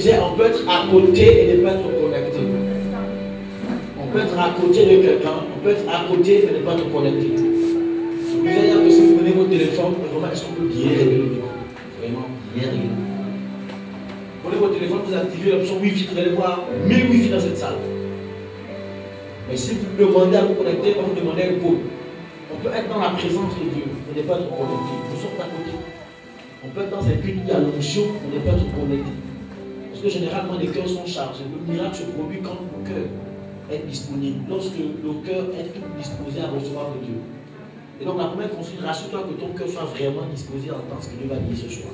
disais, on peut être à côté et ne pas être connecté. On peut être à côté de quelqu'un, on peut être à côté et ne pas être connecté. Vous allez dire que si vous prenez votre téléphone, vraiment, est-ce qu'on peut bien régler le niveau? Vraiment bien régler. Prenez votre téléphone, vous activez l'option Wi-Fi, vous allez voir 1000 Wi-Fi dans cette salle. Mais si vous demandez à vous connecter, on vous demandez un code. On peut être dans la présence de Dieu, on n'est pas être connecté. Nous sommes à côté. On peut être dans un culte, il y a l'onction, on n'est pas être connecté. Parce que généralement, les cœurs sont chargés. Le miracle se produit quand le cœur est disponible. Lorsque le cœur est tout disposé à recevoir de Dieu. Et donc, la première consigne, rassure-toi que ton cœur soit vraiment disposé à entendre ce que Dieu va dire ce soir.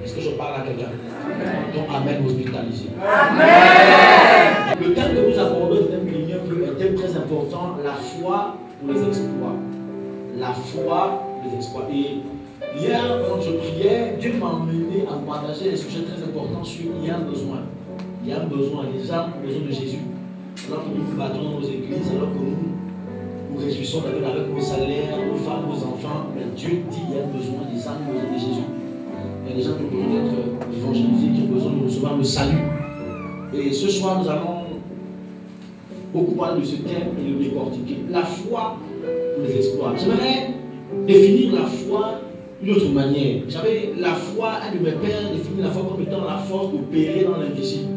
Est-ce que je parle à quelqu'un? Donc, Amen, hospitalisé. Amen. Le thème que nous abordons, le thème qui est un thème très important, la foi pour les exploits. La foi pour les exploits. Et hier, quand je priais, Dieu m'a amené à partager des sujets très importants sur il y a un besoin. Il y a un besoin, les âmes ont besoin de Jésus. Alors que nous nous battons dans nos églises, alors que nous réjouissons avec nos salaires, nos femmes, nos enfants, mais Dieu dit qu'il y a un besoin, les âmes ont besoin de Jésus. Il y a des gens qui ont besoin d'être évangélisés, qui ont besoin de recevoir le salut. Et ce soir, nous allons beaucoup parler de ce thème et le décortiquer. La foi pour les exploits. J'aimerais définir la foi d'une autre manière. Vous savez, la foi, un de mes pères définit la foi comme étant la force d'opérer dans l'invisible.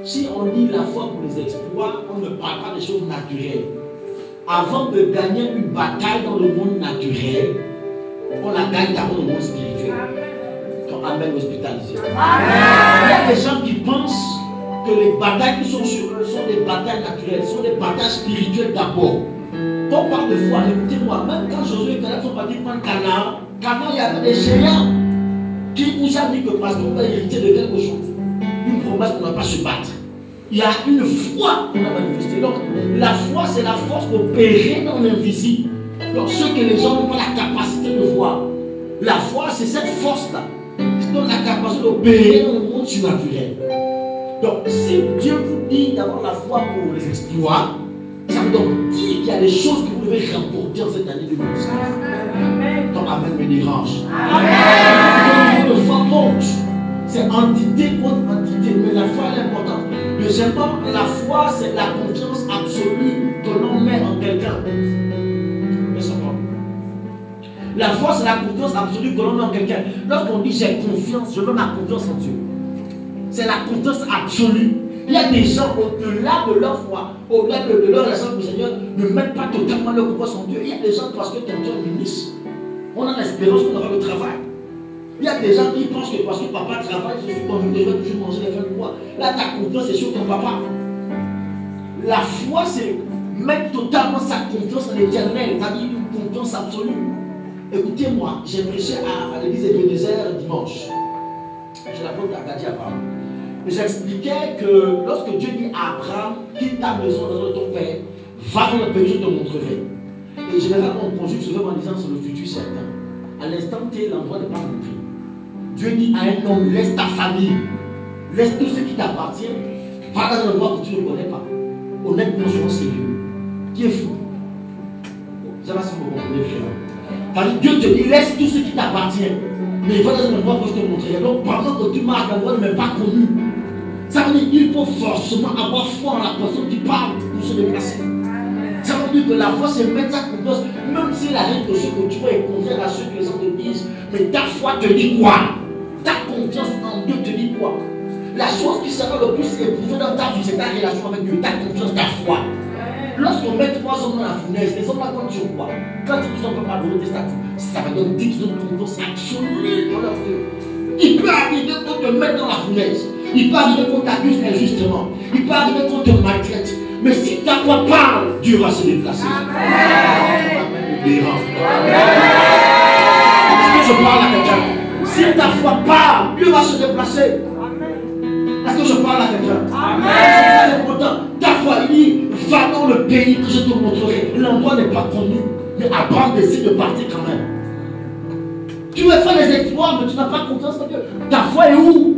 Si on dit la foi pour les exploits, on ne parle pas des choses naturelles. Avant de gagner une bataille dans le monde naturel, on la gagne d'abord dans le monde spirituel. Quand Amen hospitalisé. Il y a des gens qui pensent que les batailles qui sont sur eux sont des batailles naturelles, sont des batailles spirituelles d'abord. Quand on parle de foi, écoutez-moi, même quand Josué et Caleb sont partis prendre Canaan, il y avait des géants qui vous ont dit que parce qu'on va hériter de quelque chose, une promesse qu'on ne va pas se battre. Il y a une foi qu'on a manifestée. Donc, la foi, c'est la force d'opérer dans l'invisible. Donc, ce que les gens n'ont pas la capacité de voir. La foi, c'est cette force-là qui donne la capacité d'opérer dans le monde surnaturel. Donc, si Dieu vous dit d'avoir la foi pour les exploits, ça veut donc dire qu'il y a des choses que vous devez remporter en cette année 2019. Donc, Amen me dérange. Amen. Donc, le foi monte. C'est entité contre entité, mais la foi est importante. Deuxièmement, la foi, c'est la confiance absolue que l'on met en quelqu'un. La foi, c'est la confiance absolue que l'on met en quelqu'un. Lorsqu'on dit j'ai confiance, je mets ma confiance en Dieu. C'est la confiance absolue. Il y a des gens au-delà de leur foi, au-delà de leur relation avec le Seigneur, ne mettent pas totalement leur confiance en Dieu. Il y a des gens parce que ton Dieu est ministre, on a l'espérance qu'on aura le travail. Il y a des gens qui pensent que parce que papa travaille, je suis convaincu que je vais toujours manger les fins du mois. Là, ta confiance est sur ton papa. La foi, c'est mettre totalement sa confiance en l'éternel, c'est-à-dire une confiance absolue. Écoutez-moi, j'ai prêché à l'église Ebenezer dimanche. Je l'apporte à Gadi apparemment. J'expliquais que lorsque Dieu dit à Abraham, quitte ta maison de ton père, va dans le pays, je te montrerai. Et généralement, on conjugue ce verbe en disant c'est le futur certain. À l'instant T, l'endroit n'est pas compris. Dieu dit à un homme, laisse ta famille, laisse tout ce qui t'appartient, va dans un endroit que tu ne connais pas. Honnêtement, sois sérieux. Qui est fou? Je ne sais pas si vous comprenez, frère. Dieu te dit, laisse tout ce qui t'appartient. Mais va dans un endroit que je te montrerai. Donc, pendant que tu marches, l'endroit ne m'est pas connu. Ça veut dire qu'il faut forcément avoir foi en la personne qui parle pour se déplacer. Ça veut dire que la foi, c'est mettre sa confiance, même si la règle de ce que tu vois est contraire à ce que les gens te disent. Mais ta foi te dit quoi? Ta confiance en Dieu te dit quoi? La chose qui sera le plus éprouvée dans ta vie, c'est ta relation avec Dieu, ta confiance, ta foi. Lorsqu'on met 3 hommes dans la fournaise, les hommes là comptent sur quoi? Quand ils sont pas de tes statuts, ça veut donc dire qu'ils ont une confiance absolue dans leur Dieu. Il peut arriver qu'on te mette dans la fournaise. Il peut arriver qu'on t'abuse injustement. Il peut arriver qu'on te maltraite. Mais si ta foi parle, Dieu va se déplacer. Amen. Est-ce que je parle à quelqu'un? Si ta foi parle, Dieu va se déplacer. Est-ce que je parle à quelqu'un? C'est important. Ta foi, il dit, va dans le pays que je te montrerai. L'endroit n'est pas connu. Mais Abraham décide de partir quand même. Tu veux faire des exploits, mais tu n'as pas confiance en Dieu. Ta foi est où?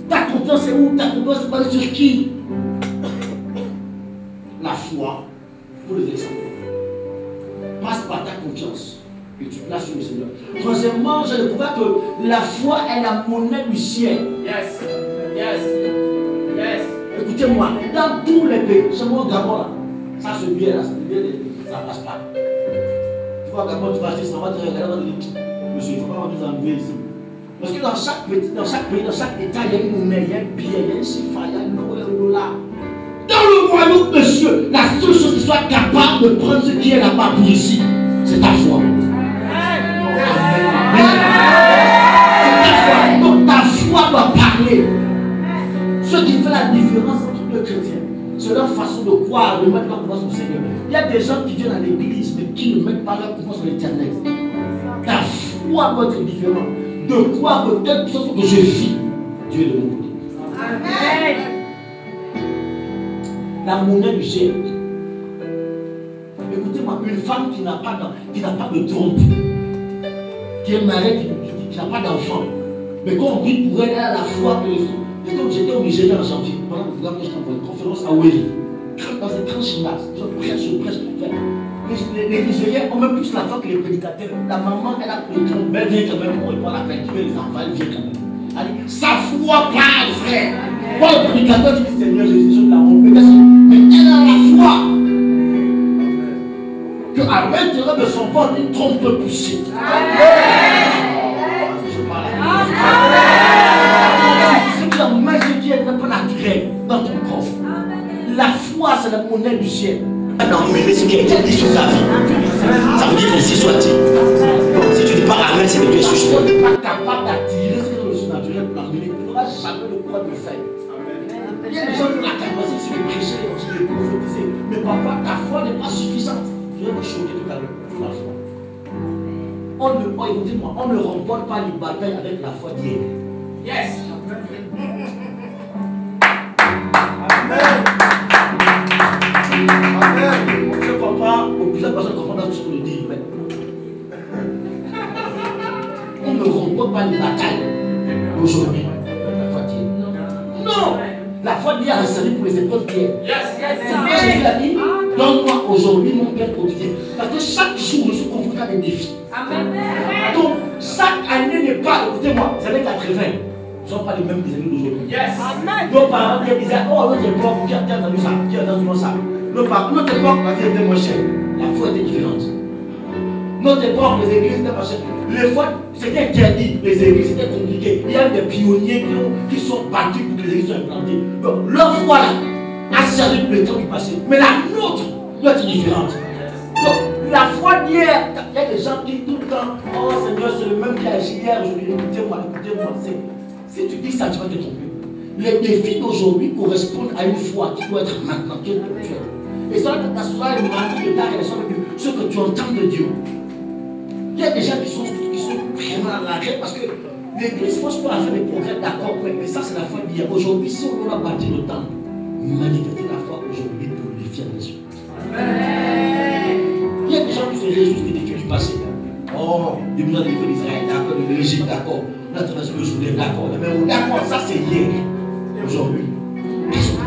Ta confiance est où? Ta confiance est basée sur qui? La foi pour les exploits. Passe par ta confiance et tu places sur le Seigneur. Troisièmement, j'ai découvert que la foi est la monnaie du ciel. Yes. Écoutez-moi, dans tous les pays, chez moi au Gabon là, ça se vient là, ça passe pas. Tu vois, au Gabon, tu vas acheter, ça va te regarder, monsieur, il ne faut pas nous enlever ici. Parce que dans chaque pays, dans chaque État, il y a une monnaie, il y a un billet, il y a une chiffre, il y a un euro, il y a un dollar. Dans le royaume de Dieu, la seule chose qui soit capable de prendre ce qui est là-bas pour ici, c'est ta foi. Donc ta foi doit parler. Ce qui fait la différence entre deux chrétiens, c'est leur façon de croire, de mettre leur confiance au Seigneur. Il y a des gens qui viennent à l'église, mais qui ne mettent pas leur confiance sur l'éternel. Ta foi doit être différente. De croire que telle chose que je vis, Dieu est de mon côté. Amen. La monnaie du ciel. Écoutez-moi, une femme qui n'a pas de trompe, qui est mariée, qui n'a pas d'enfant, mais quand on prie pour elle, elle a la foi que. Et donc j'étais au Nigeria en janvier, pendant le programme que j'étais en une conférence à Weli, dans une grande gymnase, je prêche. Les Nigériens ont même plus la foi que les prédicateurs. La maman, elle a pris le trompe, elle vient quand même pour voir la peinture, les enfants, elle vient quand même. Elle dit, sa foi parle, frère. Quand le prédicateur dit, Seigneur Jésus, je la honte, mais elle a la foi qu'à l'intérieur de son corps, une trompe peut pousser. Je parle. C'est que la magie de Dieu n'est pas naturelle dans ton corps. La foi, c'est la monnaie du ciel. Non, mais ce qui a été dit sur ta vie, ça veut dire ainsi soit-il. Donc, si tu dis pas Amen, c'est que tu es suspect. Tu n'es pas capable d'attirer ce qui est le surnaturel pour l'amener. Tu n'auras jamais le droit de le faire. Il y a des gens qui ont la capacité de prêcher, de prophétiser, mais parfois ta foi n'est pas suffisante. Je vais vous choquer tout à l'heure pour la foi. Écoutez-moi, on ne remporte pas les batailles avec la foi d'hier. Yes. Amen. Je comprends, plusieurs personnes comprennent ce que je dis. On ne remporte pas les batailles aujourd'hui. La foi d'hier. Non. La foi d'hier a servi pour les épreuves d'hier. Jésus a dit, donne-moi aujourd'hui mon Père quotidien. Parce que chaque jour, je suis confronté à des défis. Donc, chaque année n'est pas, écoutez-moi, les années 80 ne sont pas les mêmes des années d'aujourd'hui. Nos parents disaient, oh, notre époque, qui a entendu ça, qui a entendu ça. Notre époque, la vie était moins chère. La foi était différente. Notre époque, les églises étaient pas chères. Les fois, c'était interdit, les églises, c'était compliqué. Il y a des pionniers qui sont battus pour que les églises soient implantées. Donc, leur foi là, a servi pour le temps qui passait. Mais la nôtre doit être différente. Donc, la foi d'hier, il y a des gens qui tout le temps, oh Seigneur, c'est le même qui a agi hier, aujourd'hui. Écoutez-moi. Si tu dis ça, tu vas te tromper. Les défis d'aujourd'hui correspondent à une foi qui doit être maintenant, qui est actuelle. Et ça, ta foi est marquée de ta relation avec Dieu, ce que tu entends de Dieu. Il y a des gens qui sont vraiment à l'arrêt parce que l'église force pas à faire des progrès, d'accord, mais ça c'est la foi d'hier. Aujourd'hui, si on doit bâtir le temps, manifester la foi aujourd'hui pour le défi à Jésus. Il y a des gens qui se réjouissent des défis du passé. Oh, Dieu nous a défait d'Israël, d'accord, de l'Égypte, d'accord. On a traversé le Jourdain, d'accord. Mais d'accord, ça c'est hier. Aujourd'hui, qu'est-ce que tu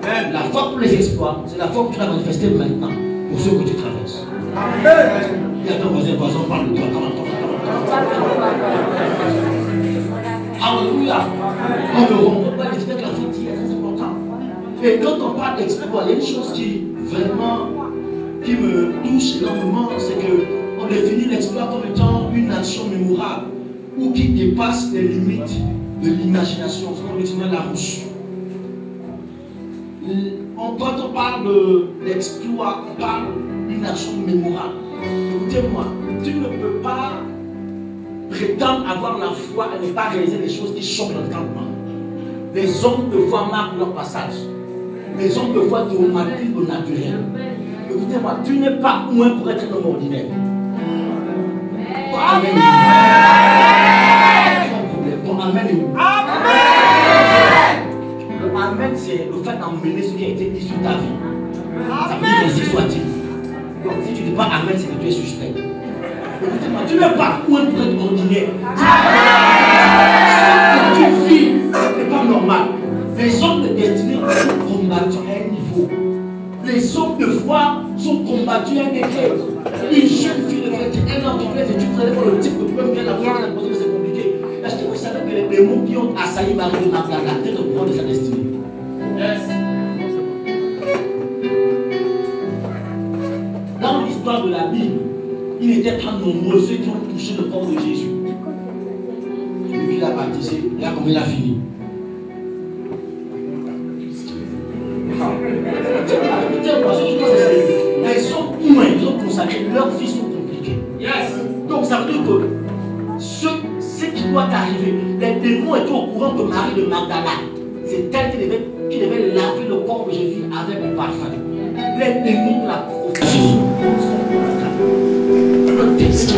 fais? La foi pour les exploits, c'est la foi que tu as manifestée maintenant pour ceux que tu traverses. Amen. Il y a ton voisin, parle de toi. Alléluia. On ne rencontre pas l'exploit de la foi d'hier, c'est important. Et quand on parle d'exploit, il y a une chose qui vraiment qui me touche énormément, c'est qu'on définit l'exploit comme étant une action mémorable ou qui dépasse les limites de l'imagination. C'est comme le dictionnaire Larousse. Quand on parle d'exploit, on parle d'une action mémorable. Écoutez-moi, tu ne peux pas prétendre avoir la foi et ne pas réaliser des choses qui choquent l'entendement. Les hommes de foi marquent leur passage. Les hommes de foi traumatisent au naturel. Écoutez-moi, tu n'es pas loin pour être un homme ordinaire. Amen. Ton amen est où? Le amen, c'est le fait d'emmener ce qui a été dit sur ta vie. Ça veut dire ainsi soit-il. Donc si tu ne dis pas amen, c'est que tu es suspect. Écoutez-moi, tu n'es pas loin pour être ordinaire. Ce que tu vis n'est pas normal. Les hommes de destinée sont combattus à un niveau. Les hommes de foi sont combattus à un degré. Une jeune fille de 21 ans qui fait des études, vous allez voir le type de problème qu'elle a, c'est compliqué. Est-ce que vous savez que les mots qui ont assailli Marie de Magdala, c'est le courant de sa destinée. Yes. Dans l'histoire de la Bible, il n'était pas nombreux ceux qui ont touché le corps de Jésus. Celui qui l'a baptisé, là comme il a fini. Ils sont humains, ils ont consacré, leurs vies sont compliquées. Yes. Donc ça veut dire que ce qui doit arriver, les démons étaient au courant que Marie de Magdala, c'est elle qui devait laver le corps de Jésus avec le parfum. Les démons de la prophétie. Le texte,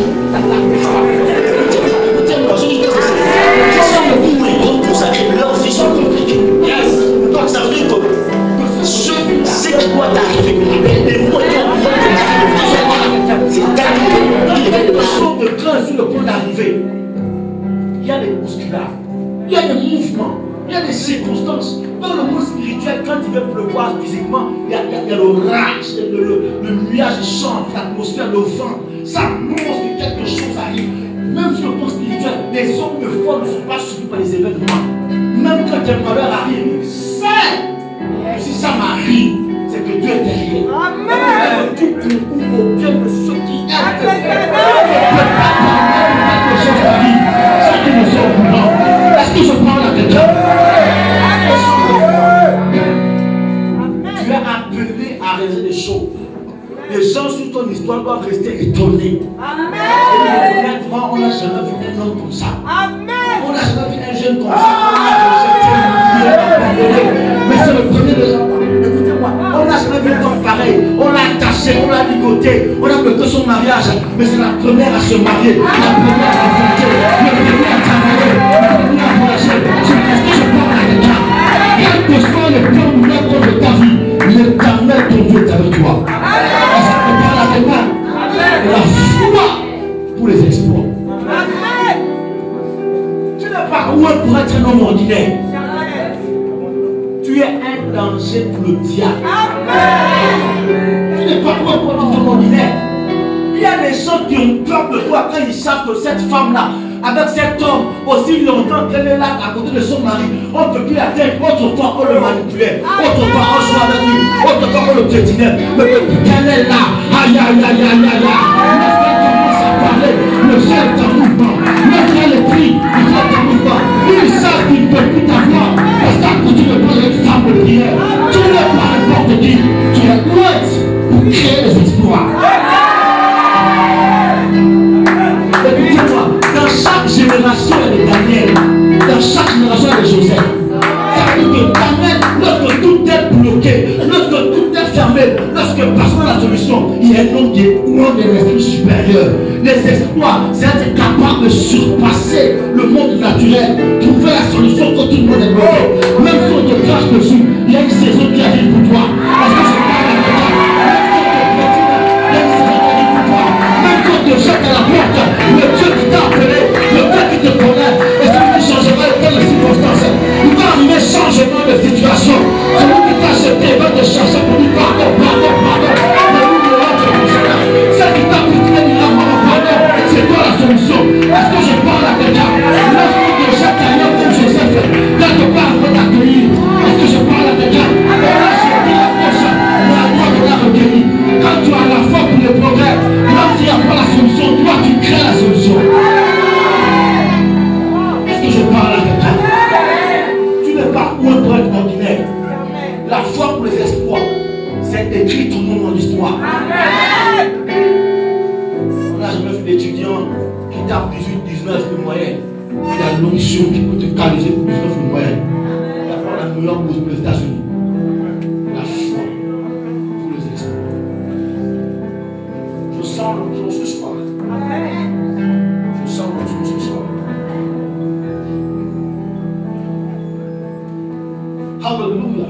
ils ont consacré, leurs vies sont compliquées. Yes. Donc ça veut dire que ce qui doit arriver, les démons étaient au courant que Marie de Magdala, c'est elle qui devait le saut de train sur le point d'arriver. Il y a des bousculades, il y a des mouvements, il y a des circonstances. Dans le monde spirituel, quand il veut pleuvoir physiquement, il y a l'orage, le nuage change, l'atmosphère, le vent. Ça montre que quelque chose arrive. Même sur le plan spirituel, les hommes forts ne sont pas suivis par les événements. Même quand un malheur arrive, c'est que si ça m'arrive, c'est que Dieu est derrière. Amen. Tout concourt au bien de ceux qui aiment. Est-ce que je parle à quelqu'un? Tu es appelé à réaliser des choses. Les gens sur ton histoire doivent rester étonnés. Amen. On n'a jamais vu un homme comme ça. Amen. On n'a jamais vu un jeune comme ça. Mais c'est le premier de gens. Écoutez-moi, on n'a jamais vu un homme pareil. On l'a attaché, on l'a ligoté, on a bloqué son mariage. Mais c'est la première à se marier, la première à affronter, le premier à travailler, le premier à voyager. C'est parce que je parle à quelqu'un. Quel que soit le plan ou l'œuvre de ta vie, l'éternel ton Dieu est avec toi. Est-ce que je parle à quelqu'un? La foi pour les exploits. Tu n'es pas loin pour être un homme ordinaire. Tu es un danger pour le diable. Tu n'es pas loin pour être un homme ordinaire. Il y a des gens qui ont peur de toi quand ils savent que cette femme-là, avec cet homme, aussi longtemps qu'elle est là à côté de son mari, on ne peut plus atteindre. Autre fois, on le manipulait. Autre fois, on jouait avec lui. Autre fois, on le piétinait. Mais depuis qu'elle est là, aïe, aïe, aïe, aïe, aïe, aïe. Lorsqu'elle commence à parler, le ciel est en mouvement. Lorsqu'elle prie, il faut en mouvement. Ils savent qu'ils ne peuvent plus t'avoir. Parce qu'à côté de toi, il y a une femme de prière. Tu n'es pas n'importe qui. Tu es ouette pour créer des exploits. Écoutez-moi, dans chaque génération il y a des Daniel, dans chaque génération il y a des Joseph. Ça veut dire que Daniel, lorsque tout est bloqué, lorsque tout est fermé, lorsque personne n'a la solution, il y a un homme qui est loin des esprits supérieurs. Les exploits, c'est être capable de surpasser le monde naturel, trouver la solution quand tout le monde est bloqué. Même si on te crache dessus, il y a une saison qui arrive pour toi. Parce que je parle à quelqu'un. Te jette à la porte, le Dieu qui t'a appelé, le Dieu qui te connaît, et celui qui changera les circonstances. Il va arriver changement de situation. Celui qui t'a acheté va te chercher pour dire pardon, pardon, pardon. Mais nous ne l'autre Seigneur. Celle qui t'a piqué dira pardon, c'est toi la solution. Est-ce que je parle à quelqu'un? Lorsqu'on te jette ailleurs comme Joseph, quelque part on va t'accueillir. Est-ce que je parle à quelqu'un? On a jeté la poche, mais à toi on l'a recueilli. Quand tu as la foi pour le progrès, même s'il n'y a pas la solution, toi tu crées la solution. Est-ce que je parle à quelqu'un? Tu n'es pas loin pour être ordinaire. La foi pour les exploits, c'est écrit ton nom dans l'histoire. On n'a jamais vu d'étudiant qui tape 18-19 de moyenne. Il y a l'onction qui peut te qualifier pour 19 de moyenne. Il y a pas la meilleure bourse pour les États-Unis. La foi pour les exploits. Je sens l'onction ce soir. Je sens l'onction ce soir. Alléluia.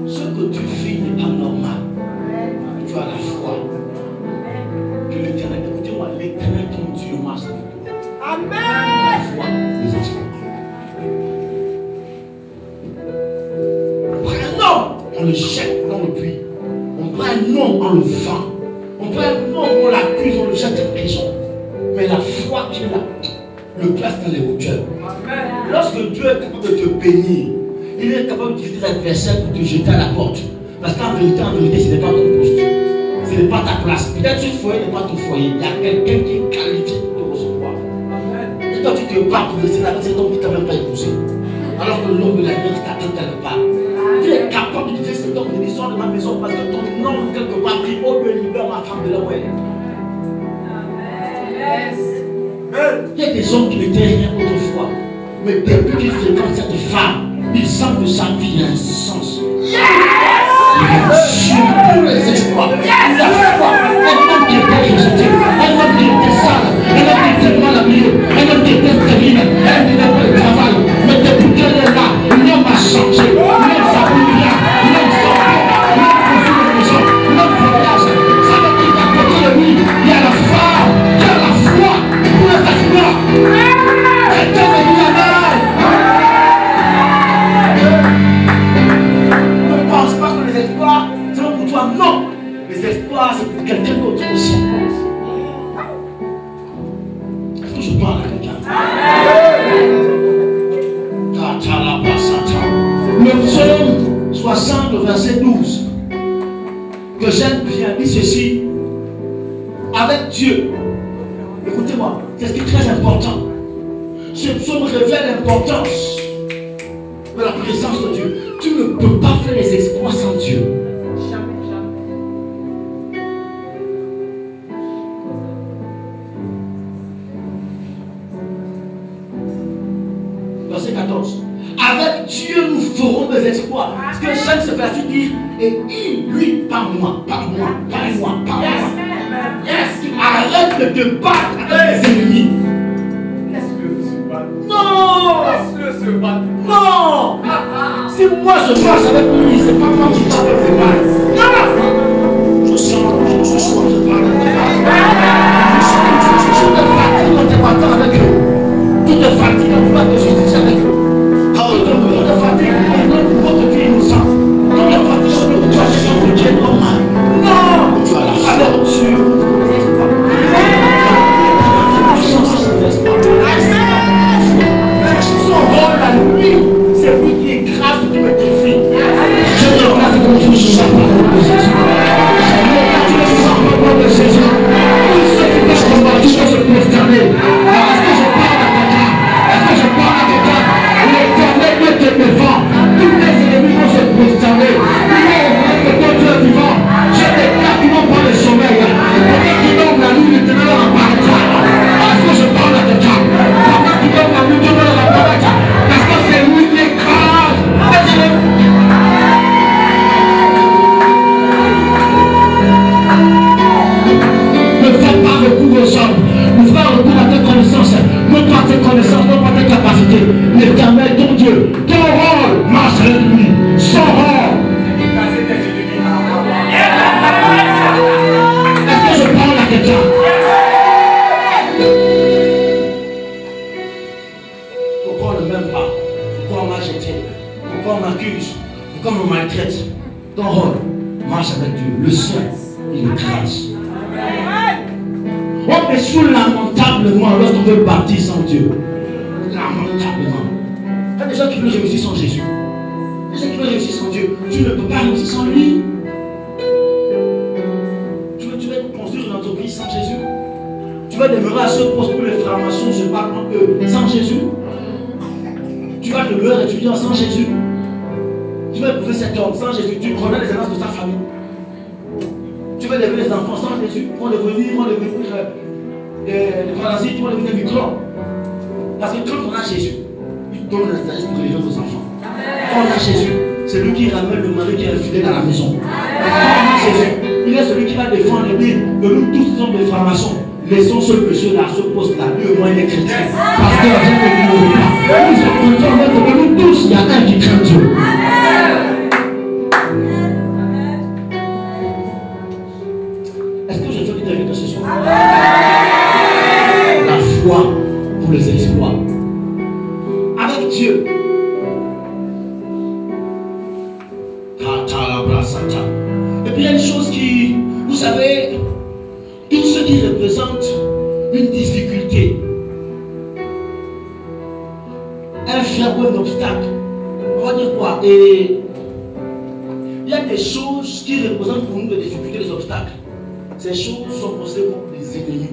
Ce que tu vis n'est pas normal. Tu as la foi. Que l'éternel, écoutez-moi, l'éternel ton Dieu marche avec toi. Amen. La foi des exploits. On prend un homme, on le jette dans le puits. On prend un homme, on le vend. On prend un homme, on l'accuse, on le jette en prison. Mais la foi qui est là, le place dans les hauteurs. Lorsque Dieu est capable de te bénir, il est capable d'utiliser tes adversaires pour te jeter à la porte. Parce qu'en vérité, ce n'est pas ton poste. Ce n'est pas ta place. Peut-être que ce foyer n'est pas ton foyer. Il y a quelqu'un qui est qualifié pour te recevoir. Et toi, tu te bats pour laisser la personne, cet homme qui ne t'a même pas épousé. Alors que l'homme de la vie t'attend quelque part. Tu es capable d'utiliser cet homme de l'histoire de ma maison parce que ton homme, quelque part, dit oh, Dieu libère ma femme de là où elle est. Il y a des hommes qui n'étaient rien autrefois. Mais depuis qu'ils fréquentent cette femme, ils sentent que sa vie a un sens. Sur tous les exploits, la foi, un homme qui était rejeté, un homme qui était sale, un homme qui était mal habillé, un homme qui était stérile, un homme qui n'avait pas de travail. Mais depuis qu'elle est là, l'homme a changé, l'homme s'habille bien, l'homme sort bien, l'homme construit une maison, l'homme voyage. Ça veut dire qu'à côté de lui, il y a la femme, il y a la foi pour les exploits. Quelqu'un me dit amen. Non, les espoirs c'est pour quelqu'un d'autre aussi. Est-ce que je parle à quelqu'un? Le psaume 60, verset 12, que j'aime bien, dit ceci: avec Dieu, écoutez-moi, c'est ce qui est très important. Ce psaume révèle l'importance de la présence de Dieu. Tu ne peux pas faire les exploits sans Dieu. Verset 14. Avec Dieu, nous ferons des exploits. Ce que j'aime, ce verset dire, et il, lui, pas moi, pas moi, pas moi, pas moi. Yes. Arrête de te battre avec les ennemis. Laisse-le se battre. Non. Laisse-le se battre. Non. Si moi je marche avec lui, c'est pas moi qui parle avec les balles. Non. Je sens, je parle avec les balles. Je te fatigue en te battant avec eux. Tu te fatigues en vouloir te justifier avec eux. Tu te fatigues en vouloir te dire innocent. Tu te fatigues en vouloir te dire que tu es normal. Non. Alors tu... Son rôle la nuit, c'est lui qui écrase qui me défie. Je me regarde comme tu me sens pas de Jésus. Tu ne sens pas de Jésus. Tout ce qui te combat, tu dois se prosterner. Est-ce que je parle à quelqu'un? Est-ce que je parle à quelqu'un? L'Éternel ne te défend. Tous les ennemis vont se prosterner. Ils vont que toi tu es vivant. Je déclare qu'ils n'ont pas le sommeil. Pendant qu'ils dorment la nuit, l'Éternel leur apparaîtra. Est-ce que je parle à quelqu'un? Pendant qu'ils dorment la nuit, Dieu leur apparaîtra. Parce que c'est lui qui écrase. Ne fais pas recours aux hommes. Ne fais pas recours à tes connaissances. Non pas tes connaissances, non pas tes capacités. L'Éternel, ton Dieu, ton rôle marche avec lui. Son rôle. Est-ce que je parle à quelqu'un? Pourquoi on ne m'aime pas? Pourquoi on m'a jeté? Pourquoi on m'accuse? Pourquoi on me maltraite? Ton rôle marche avec Dieu. Le sien, il écrase. On échoue lamentablement lorsqu'on veut partir sans Dieu. Lamentablement. Il y a des gens qui veulent réussir sans Jésus. Des gens qui veulent réussir sans Dieu. Tu ne peux pas réussir sans lui. Tu veux construire une entreprise sans Jésus? Tu vas demeurer à ce poste où les francs-maçons se battent entre eux sans Jésus? Tu vas demeurer étudiant sans Jésus? Tu vas épouser cet homme sans Jésus? Tu connais les alliances de sa famille? Tu veux devenir des enfants sans Jésus? Ils vont devenir des parasites, ils vont devenir des microbes. Parce que quand on a Jésus, il donne les alliances pour élever nos enfants. Quand on a Jésus, c'est lui qui ramène le mari qui est fidèle à la maison. Quand on a Jésus, il est celui qui va défendre et dire que nous tous sommes des francs-maçons. Laissons ce monsieur-là, ce poste-là, lui au moins il est chrétien. Parce que la vie ne nous pas. Nous sommes contents que nous tous, il y a un qui craint Dieu. Est-ce que je fais une de ce soir? La foi pour les exploits. Avec Dieu. Et puis il y a une chose qui, vous savez, tout ce qui représente une difficulté diable ou un obstacle. On va dire quoi? Et il y a des choses qui représentent pour nous des difficultés, des obstacles. Ces choses sont considérées comme des ennemis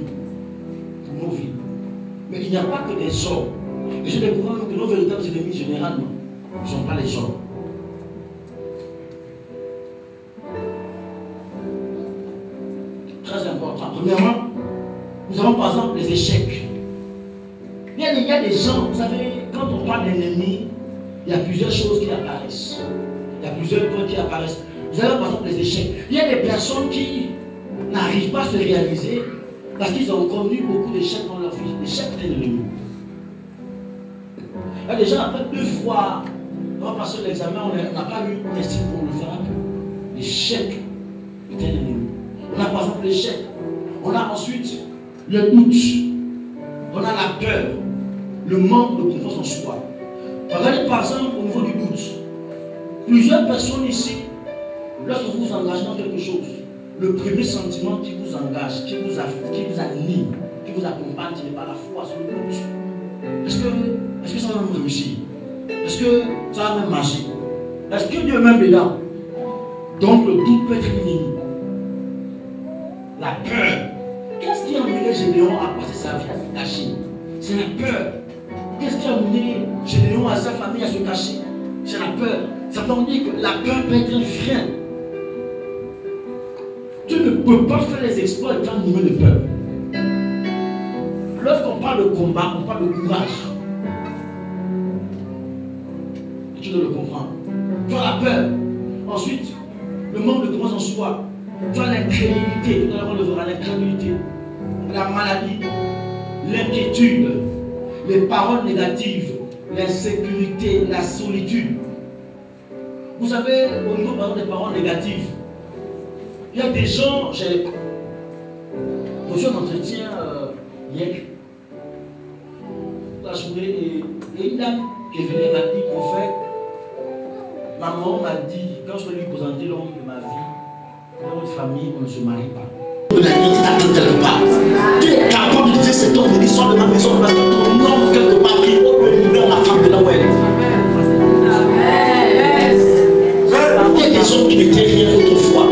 pour nos vies. Mais il n'y a pas que des gens. Et je découvre que nos véritables ennemis, généralement, ne sont pas les gens. Très important. Premièrement, nous avons par exemple les échecs. Il y a des gens, vous savez, quand on parle d'ennemis, il y a plusieurs choses qui apparaissent. Il y a plusieurs points qui apparaissent. Vous avez par exemple les échecs. Il y a des personnes qui n'arrivent pas à se réaliser parce qu'ils ont connu beaucoup d'échecs dans leur vie. L'échec est un ennemi. Il y a des gens, après 2 fois, on va passer l'examen, on n'a pas eu un estime pour le faire. L'échec est un ennemi. On a par exemple l'échec. On a ensuite le doute. On a la peur. Le manque de confiance en soi. Regardez par exemple au niveau du doute. Plusieurs personnes ici, lorsque vous vous engagez dans quelque chose, le premier sentiment qui vous engage, qui vous anime, qui vous accompagne, ce n'est pas la foi, c'est le doute. Est-ce que ça va même réussir? Est-ce que ça va même marcher? Est-ce que Dieu est même dedans? Donc le doute peut être un ennemi. La peur. Qu'est-ce qui a amené Gédéon à passer sa vie à se cacher? C'est la peur. Qu'est-ce qui a amené Gédéon à sa famille à se cacher? C'est la peur. Ça veut dire que la peur peut être un frein. Tu ne peux pas faire les exploits étant animé de peur. Lorsqu'on parle de combat, on parle de courage. Tu dois le comprendre. Tu as la peur. Ensuite, le manque de confiance en soi. Tu as l'incrédulité. Tout à l'heure, on le verra, l'incrédulité. La maladie, l'inquiétude, les paroles négatives, l'insécurité, la solitude. Vous savez, au niveau par exemple, des paroles négatives, il y a des gens, j'ai reçu un entretien hier, la journée, et une dame qui est venue m'a dit, prophète, maman m'a dit, quand je vais lui présenter l'homme de ma vie, dans notre famille, on ne se marie pas. De la vie quelque part. Tu es capable de dire cet homme de l'histoire de ma maison parce que ton nom quelque part qui libère la femme de là où elle est. Il y a des hommes qui n'étaient rien autrefois,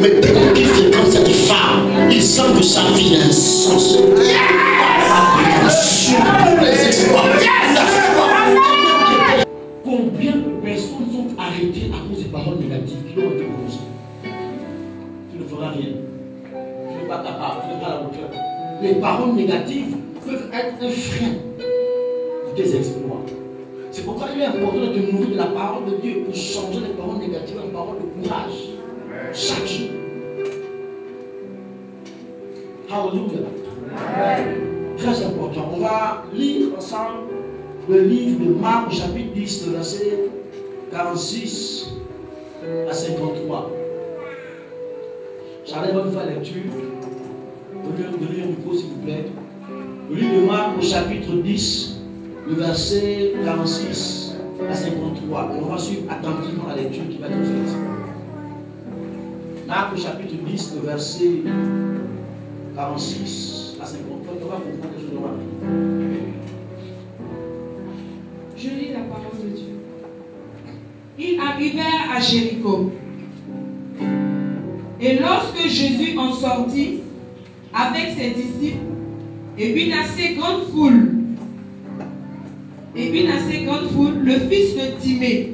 mais dès qu'ils fréquentent cette femme, ils sentent que sa vie a un sens. Les exploits. Combien de personnes sont arrêtées à cause des paroles négatives qui ont été prononcées? Tu ne feras rien. Tu n'es pas capable, tu n'es pas à la hauteur. Les paroles négatives peuvent être un frein de tes exploits. C'est pourquoi il est important de te nourrir de la parole de Dieu pour changer les paroles négatives en paroles de courage. Chaque jour. Alléluia. Très important. On va lire ensemble le livre de Marc, chapitre 10, le verset 46 à 53. J'arrête votre fois la lecture. Donnez un micro s'il vous plaît. Le livre de Marc au chapitre 10, le verset 46 à 53. Et on va suivre attentivement la lecture qui va être faite. Marc au chapitre 10, le verset 46 à 53. On va comprendre ce que nous avons. Je lis la parole de Dieu. Ils arrivèrent à Jéricho. Et lorsque Jésus en sortit avec ses disciples et une assez grande foule, le fils de Timée,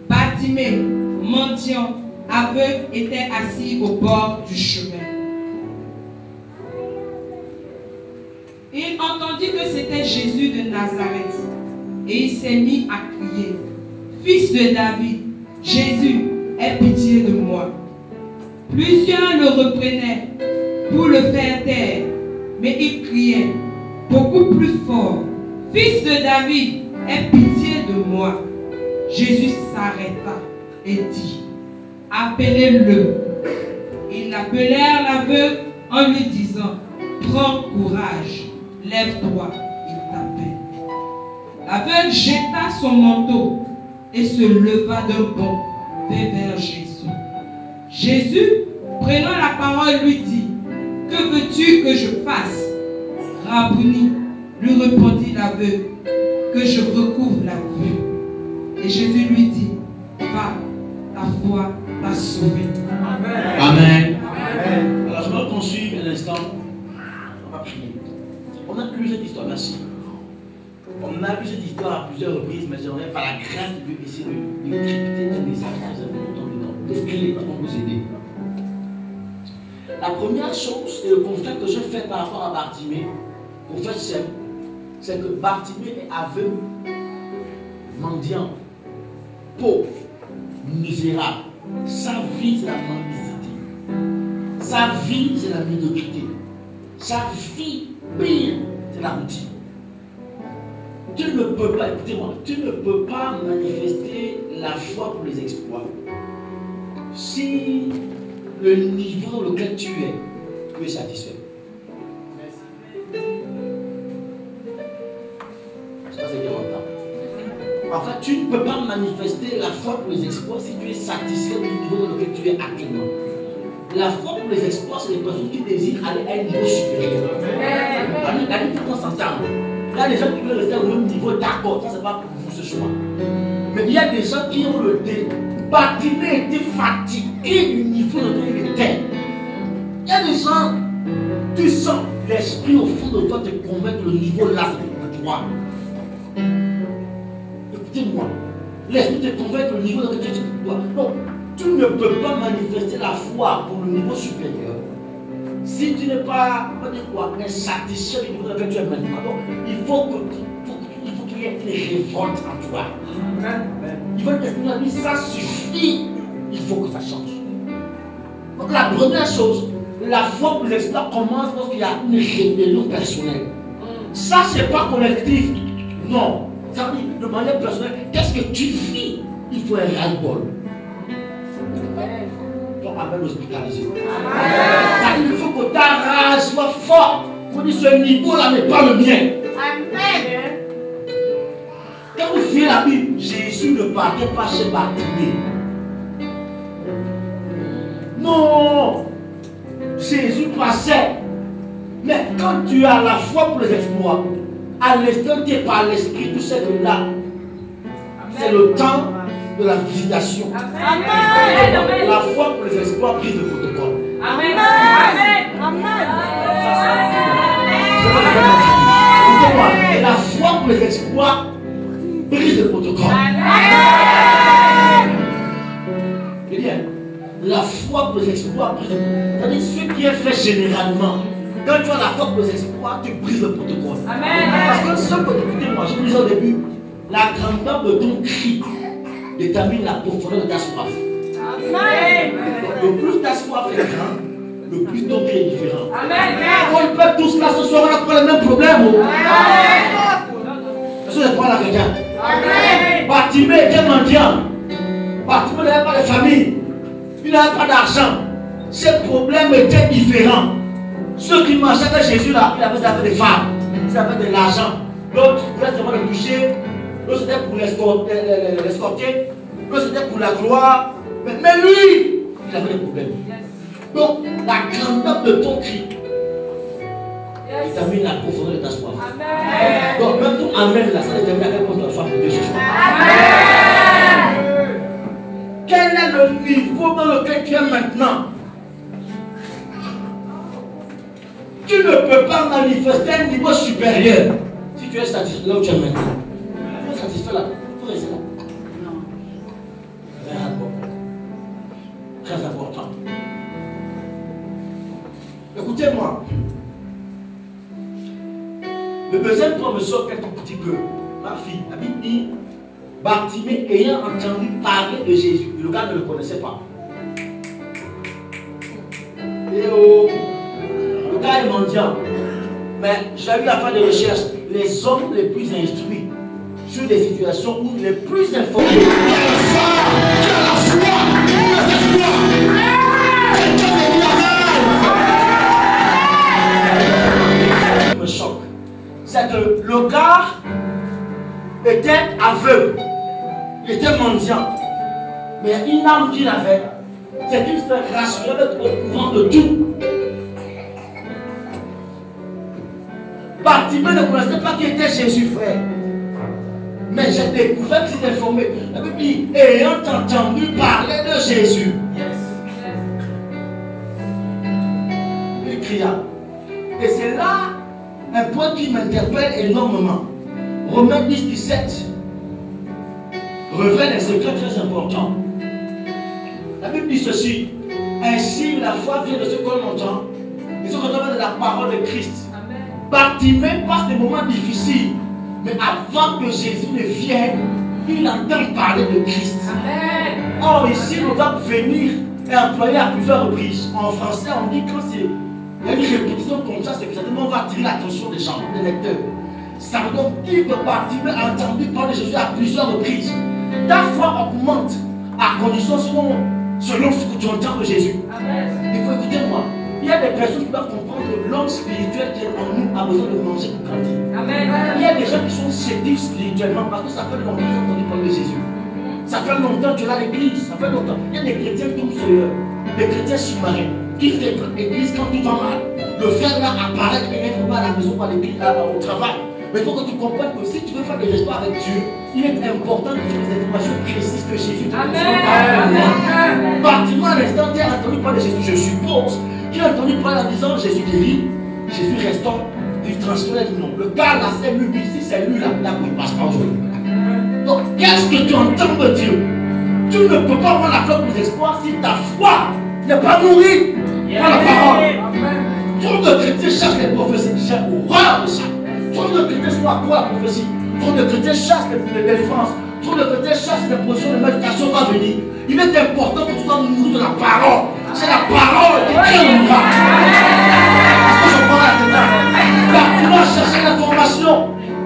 Bartimée, mendiant, aveugle, était assis au bord du chemin. Il entendit que c'était Jésus de Nazareth et il s'est mis à crier: Fils de David, Jésus, aie pitié de moi. Plusieurs le reprenaient pour le faire taire, mais il criait beaucoup plus fort: Fils de David, aie pitié de moi. Jésus s'arrêta et dit: Appelez-le. Ils l'appelèrent l'aveugle en lui disant: Prends courage, lève-toi, il t'appelle. L'aveugle jeta son manteau et se leva d'un bond vers Jésus. Jésus, prenant la parole, lui dit: Que veux-tu que je fasse? Rabouni, lui répondit l'aveugle: que je recouvre la vue. Et Jésus lui dit, va, ta foi t'a sauvé. Amen. Alors je vais poursuivre un instant. On va prier. On a lu cette histoire, merci. On a lu cette histoire à plusieurs reprises, mais j'aimerais par la grâce de Dieu essayer de crypter un message que vous avez longtemps dedans. Des clés pour vous aider. La première chose, et le constat que je fais par rapport à Bartimée, pour faire simple, c'est que Bartimée est aveugle, mendiant, pauvre, misérable. Sa vie, c'est la mendicité. Sa vie, c'est la médiocrité. Sa vie, pire, c'est la routine. Tu ne peux pas, écoutez-moi, tu ne peux pas manifester la foi pour les exploits si le niveau dans lequel tu es satisfait. Je ne sais pas si c'est bien. En fait, tu ne peux pas manifester la foi pour les exploits si tu es satisfait du niveau dans lequel tu es actuellement. La foi pour les exploits, c'est les personnes qui désirent aller à un niveau supérieur. Allez, tout le monde s'entend. Il y a des gens qui veulent rester au même niveau, d'accord, ça c'est pas pour vous ce choix. Mais il y a des gens qui ont le dé. Bartimée était fatigué du niveau dans lequel il était. Il y a des gens, tu sens l'esprit au fond de toi te convaincre le niveau là, c'est pour toi. Écoutez-moi, l'esprit te convainc le niveau dans lequel tu es pour toi. Donc, tu ne peux pas manifester la foi pour le niveau supérieur si tu n'es pas, insatisfait du niveau dans lequel tu es maintenant. Donc, il faut qu'il y ait une révolte en toi. Il veut que ça suffit. Il faut que ça change. Donc, la première chose, la foi pour l'exploit commence lorsqu'il y a une rébellion personnelle. Ça, c'est pas collectif. Non. Ça veut dire, de manière personnelle, qu'est-ce que tu vis? Il faut un ras-le-bol. Amen hospitalisé. Il faut que ta rage soit forte. Il faut dire ce niveau-là n'est pas le mien. Amen. Quand vous faites la Bible, Jésus ne partait pas chez Bartimée. Non. Jésus passait. Mais quand tu as la foi pour les exploits, à l'instant tu es par l'esprit, tu sais que là, c'est le temps de la visitation. Amen. La foi pour les exploits brise le protocole. Amen. Amen. La foi pour les exploits brise le protocole. Amen. Eh bien, la foi pour les exploits brise le protocole. C'est-à-dire ce qui est fait généralement. Quand tu as la foi pour les exploits, tu brises le protocole. Amen. Parce que ce que, écoutez-moi, je vous disais au début, la grandeur de ton cri détermine la profondeur de ta soif. Amen. Le plus ta soif est grande, le plus ton cri est différent. Amen. On peut tous là ce soir, on n'a pas les mêmes problèmes. Est-ce que je parle à quelqu'un? Bartimée était mendiant. Bartimée n'avait pas de famille. Il n'avait pas d'argent. Ses problèmes étaient différents. Ceux qui marchaient avec Jésus là, il avait des femmes, il avait de l'argent. L'autre voulait seulement le toucher. L'autre c'était pour l'escorter. L'autre c'était pour la gloire. Mais lui, il avait des problèmes. Donc, la grandeur de ton cri détermine la profondeur de ta soif. Donc, même ton amen, là, ça détermine à quel point tu as soif de Jésus. Quel est le niveau dans lequel tu es maintenant? Tu ne peux pas manifester un niveau supérieur si tu es satisfait là où tu es maintenant. Tu es satisfait là, tu restes là. Non. Très important. Écoutez-moi. Le deuxième point me sort quelques petits peu. Ma fille, la Bible dit, Bartimée ayant entendu parler de Jésus, le gars ne le connaissait pas. Et le gars est mendiant. Mais j'ai eu à faire des recherches. Les hommes les plus instruits sur des situations où les plus informés. Me choque. C'est que le gars était aveugle. Il était mendiant. Mais une âme qu'il avait, c'est qu'il se fait rassurer d'être au courant de tout. Bartimée ne connaissait pas qui était Jésus, frère. Mais j'ai découvert que c'est informé. La Bible dit, ayant entendu parler de Jésus. Il cria. Et c'est là un point qui m'interpelle énormément. Romains 10, 17 révèle un secret très important. La Bible dit ceci. Ainsi, la foi vient de ce qu'on entend. Et ce qu'on entend de la parole de Christ. Bartimée passe des moments difficiles. Mais avant que Jésus ne vienne, il entend parler de Christ. Or, ici, le verbe venir est employé à plusieurs reprises. En français, on dit que c'est. Il y a une répétition comme ça, c'est que certainement on va attirer l'attention des gens, des lecteurs. Ça veut donc dire que Bartimée a entendu parler de Jésus à plusieurs reprises. Ta foi augmente à condition selon ce que tu entends de Jésus. Il faut écouter moi. Il y a des personnes qui doivent comprendre que l'homme spirituel qui est en nous a besoin de manger pour grandir. Il y a des gens qui sont séduits spirituellement parce que ça fait longtemps qu'ils ont entendu parler de Jésus. Ça fait longtemps que tu es à l'église. Ça fait longtemps. Il y a des chrétiens tout seuls, des chrétiens sous-marins qui fréquentent l'église quand tout va mal. Le frère là apparaît et il ne va pas à la maison, pas à l'église, au travail. Mais il faut que tu comprennes que si tu veux faire des espoirs avec Dieu, il est important que tu aies des informations précises que Jésus te donne. Bartimée à l'instant, tu as entendu parler de Jésus, je suppose. Qui a entendu parler en disant Jésus guérit, Jésus restaure, il transfère du nom. Le gars là, c'est lui, ici c'est lui là, il ne passe pas aujourd'hui. Donc, qu'est-ce que tu entends de Dieu? Tu ne peux pas avoir la foi pour l'espoir si ta foi n'est pas nourrie par la parole. Trop de chrétiens cherchent les prophéties, j'ai horreur de ça. Trop de chrétiens sont à quoi la prophétie? Trop de chrétiens chassent les délivrances. Trop de chrétiens chassent les positions de méditation va venir. Il est important que tu sois nourri de la parole. C'est la parole qui crée le miracle. Est-ce que je prends la tête? Tu dois chercher l'information.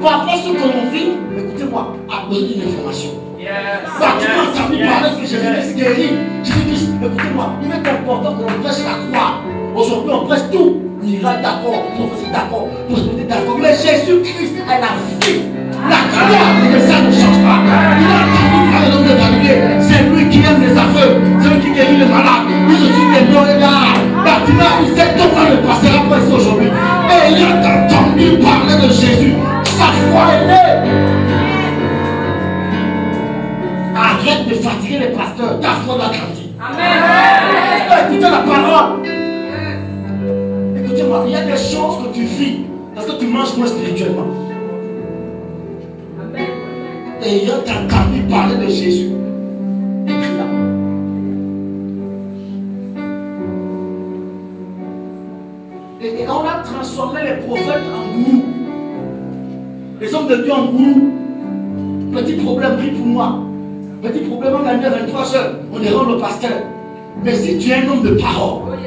Parfois, ce que l'on vit, écoutez-moi, a besoin d'une information. Tu m'as entendu parler que Jésus guérit. Jésus, écoutez-moi, il est important que l'on prêche la croix. Aujourd'hui, on prêche tout. Miracle d'accord, prophétie d'accord, prospérité d'accord. Mais Jésus-Christ est la vie. La croix, mais ça ne change pas. Il a entendu parler de l'homme de Galilée. C'est lui qui aime les aveux. C'est lui qui guérit les malades. Lui, je suis des bons et là. Bartimée, il sait comment le passer après ça aujourd'hui. Et il a entendu parler de Jésus. Sa foi est née. Arrête de fatiguer les pasteurs. Ta foi doit grandir. Amen. Écoutez la parole. Écoutez-moi, il y a des choses que tu vis parce que tu manges moins spirituellement. Et ayant entendu parler de Jésus, il cria. Et on a transformé les prophètes en gourous. Les hommes de Dieu en gourous. Petit problème, prie pour moi. Petit problème, on a mis à 23 heures. On est rend le pasteur. Mais si tu es un homme de parole,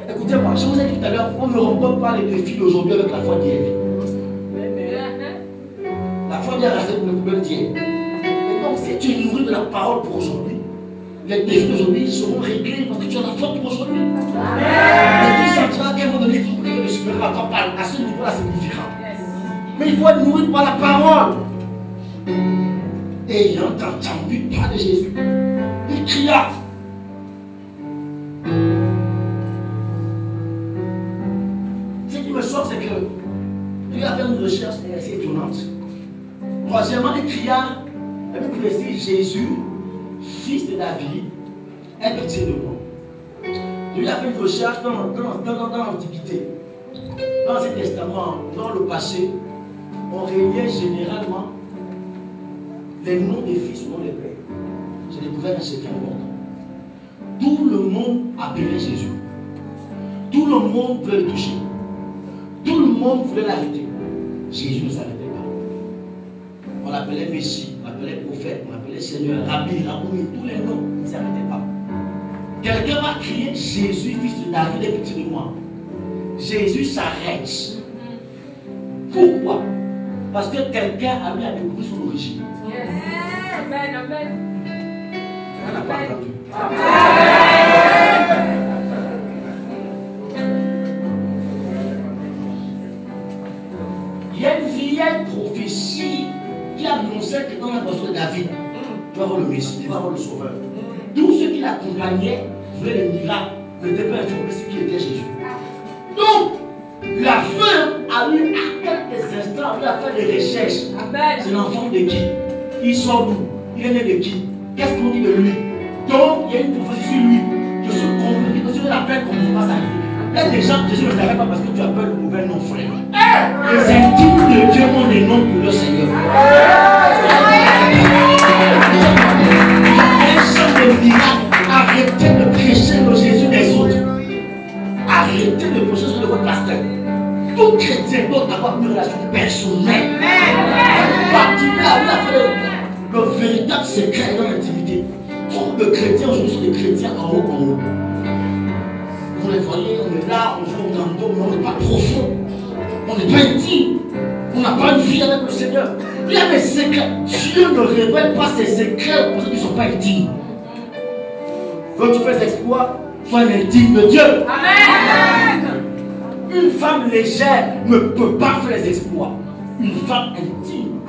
écoutez-moi, je vous ai dit tout à l'heure, on ne rencontre pas les défis d'aujourd'hui avec la foi d'hier. La foi d'hier reste le problème d'hier. Et donc, si tu es nourri de la parole pour aujourd'hui, les défis d'aujourd'hui seront réglés parce que tu as la foi pour aujourd'hui. Et tu sentiras qu'à un moment donné, il faut que le supérieur t'en parle. À ce niveau-là, c'est différent. Mais il faut être nourri par la parole. Et ayant entendu parler de Jésus, il cria. Ce qui me choque, c'est que Dieu a fait une recherche assez étonnante. Troisièmement, il cria, la Bible précise, Jésus, fils de David, aie pitié de moi. Dieu a fait une recherche dans l'Antiquité, dans l'Ancien Testament, dans le passé, on reliait généralement les noms des fils ou les pères. J'ai découvert un secret important. Tout le monde appelait Jésus. Tout le monde voulait le toucher. Tout le monde voulait l'arrêter. Jésus ne s'arrêtait pas. On l'appelait Messie, on l'appelait prophète, on l'appelait Seigneur, Rabbi, Rabouni, tous les noms, il ne s'arrêtait pas. Quelqu'un va crier Jésus, fils de David, aie pitié de moi. Jésus s'arrête. Pourquoi? Parce que quelqu'un a mis à découvrir son origine. Amen, amen. On n'a pas entendu. Il y a une vieille prophétie qui annonçait que dans la personne de David, tu vas avoir le Messie, tu vas avoir le Sauveur. Tous ceux qui l'accompagnaient voulaient le miracle, ne devaient pas informer ce qui était Jésus. Donc, la fin a eu à quelques instants quand on a fait des recherches, c'est l'enfant de qui? Il sort d'où? Il est né de qui? Qu'est-ce qu'on dit de lui? Donc, il y a une prophétie sur lui. Je suis convaincu que si tu l'appelles comme ça va s'arriver. Il y a des gens que Jésus ne t'arrête pas parce que tu appelles le mauvais nom, frère. Les intimes de Dieu ont des noms pour le Seigneur. Un chant de miracle. Arrêtez de prêcher le Jésus des autres. Arrêtez de prêcher sur le votre pasteur. Tout chrétien doit avoir une relation personnelle. Continuez à faire le véritable secret dans l'intimité. Trop de chrétiens aujourd'hui sont des chrétiens en haut. Vous les voyez, on est là, on joue au gando, mais on n'est pas profond. On n'est pas intime. On n'a pas une vie avec le Seigneur. Il y a des secrets. Dieu ne révèle pas ses secrets pour ceux qui ne sont pas intimes. Quand tu fais des exploits, sois un intime de Dieu. Amen. Une femme légère ne peut pas faire les exploits. Une femme intime,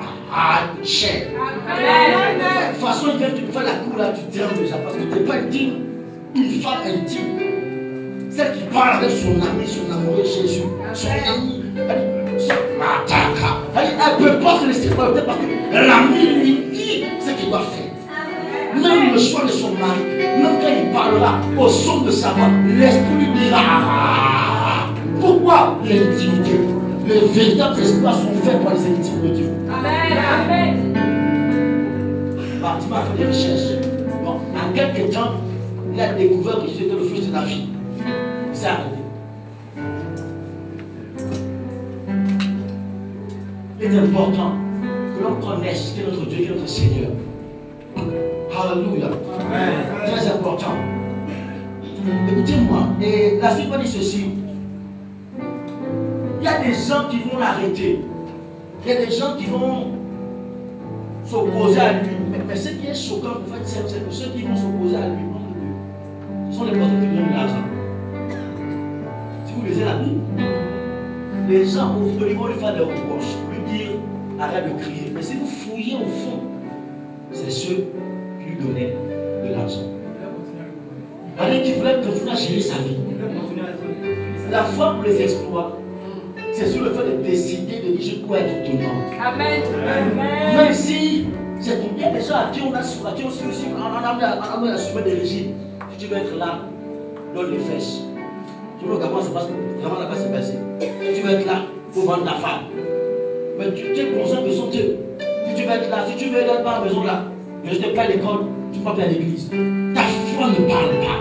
chère. De toute façon, tu fais la cour là, tu trembles déjà parce que tu n'es pas intime. Une femme intime, celle qui parle avec son ami, son amoureux Jésus, son ami, elle ne peut pas se laisser porter parce que l'ami lui dit ce qu'il doit faire. Même le choix de son mari, même quand il parlera au son de sa voix, l'esprit lui dira. Pourquoi l'intimité? Les véritables espoirs sont faits pour les intimes de Dieu. Amen. Amen. Tu m'as fait des recherches. Bon, en quelques temps, il a découvert que Jésus était le fils de David. Il s'est arrêté. Il est important que l'on connaisse qui est notre Dieu, qui est notre Seigneur. Alléluia. Très important. Écoutez-moi. Et la suite va dire ceci. Il y a des gens qui vont l'arrêter. Il y a des gens qui vont s'opposer à lui. Mais ce qui est choquant, en fait, c'est que ceux qui vont s'opposer à lui, ce sont les personnes qui donnent l'argent. Si vous lisez la Bible, les gens vont lui faire des reproches, lui dire arrête de crier. Mais si vous fouillez au fond, c'est ceux qui lui donnaient de l'argent. Allez, qui voulaient continuer à gérer sa vie. La foi pour les exploits, c'est sur le fait de décider de dire je peux être tenant. Amen. Même si c'est pour bien des gens à qui on a assumé des régimes. Si tu veux être là, donne les fesses. Tu veux comment ça passe, comment là-bas c'est passé. Si tu veux être là, il faut vendre ta femme. Mais tu es conscient que son Dieu. Si tu veux être là, si tu veux être dans la maison là, mais je te paye l'école, tu ne peux pas à l'église. Ta foi ne parle pas.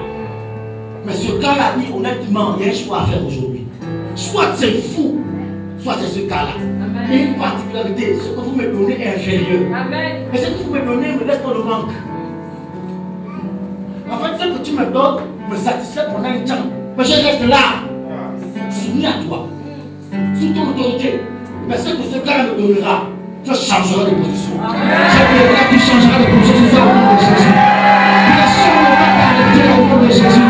Mais ce cas-là, dit honnêtement, il y a un choix à faire aujourd'hui. Soit c'est fou, soit c'est ce cas-là. Il y a une particularité. Ce que vous me donnez est inférieur. Amen. Mais ce que vous me donnez me laisse pas le manque. En fait, ce que tu me donnes me satisfait pendant un temps. Mais je reste là, soumis à toi, sous ton autorité. Mais ce que ce gars me donnera, je changerai de position. J'aimerais que tu changeras de position au nom de Jésus. Personne ne va t'arrêter au nom de Jésus.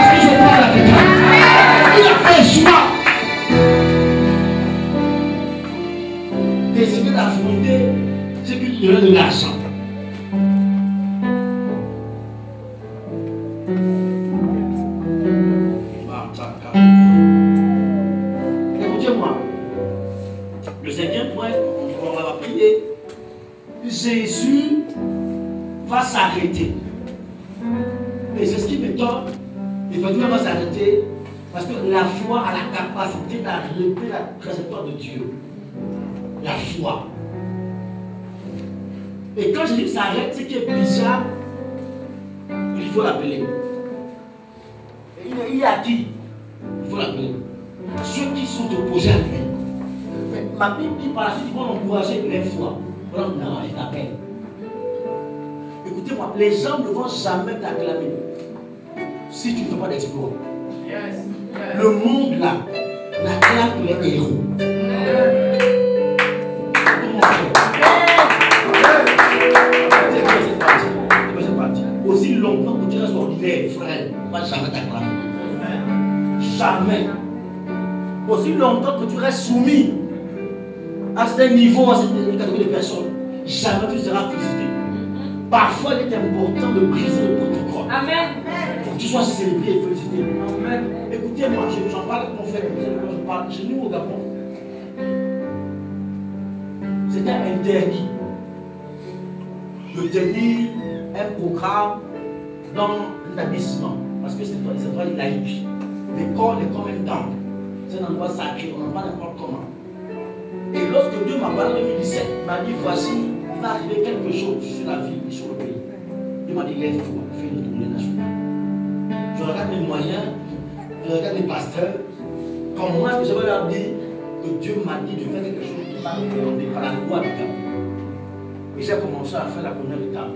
Est-ce que je parle avec toi? Il a fait un choix. Décider d'affronter ce qui lui donnait de l'argent. Écoutez-moi. Le cinquième point, on va prier. Jésus va s'arrêter. Et c'est ce qui m'étonne. Effectivement, il va s'arrêter parce que la foi a la capacité d'arrêter la trajectoire de Dieu. La foi. Et quand Jésus s'arrête, ce qui est bizarre, il faut l'appeler. Il est à qui? Il faut l'appeler. Ceux qui sont opposés à lui. Mais ma Bible dit par la suite, ils vont l'encourager les fois. Voilà, non, je t'appelle. Écoutez-moi, les gens ne vont jamais t'acclamer si tu ne fais pas d'exploit. Le monde là n'acclame que les héros. Aussi longtemps que tu restes ordinaire, frère, on ne va jamais t'acclamer. Jamais. Aussi longtemps que tu restes soumis à ce niveau, à cette catégorie de personnes, jamais tu seras félicité. Parfois, il est important de briser le protocole. Amen. Pour que tu sois célébré et félicité. Amen. Écoutez-moi, j'en parle avec mon frère, je parle chez nous au Gabon. c'était interdit de tenir un programme dans l'établissement. Parce que c'est un endroit laïque. L'école est comme un temple. C'est un endroit sacré, on n'en parle n'importe comment. Et lorsque Dieu m'a parlé en 2017, il m'a dit voici, il va arriver quelque chose sur la ville et sur le pays. Il m'a dit lève-toi, fais une tournée nationale. Je regarde les moyens, je regarde les pasteurs. Comment est-ce que je vais leur dire que Dieu m'a dit de faire quelque chose qui va me par la loi du Gabon. Et j'ai commencé à faire la première étape.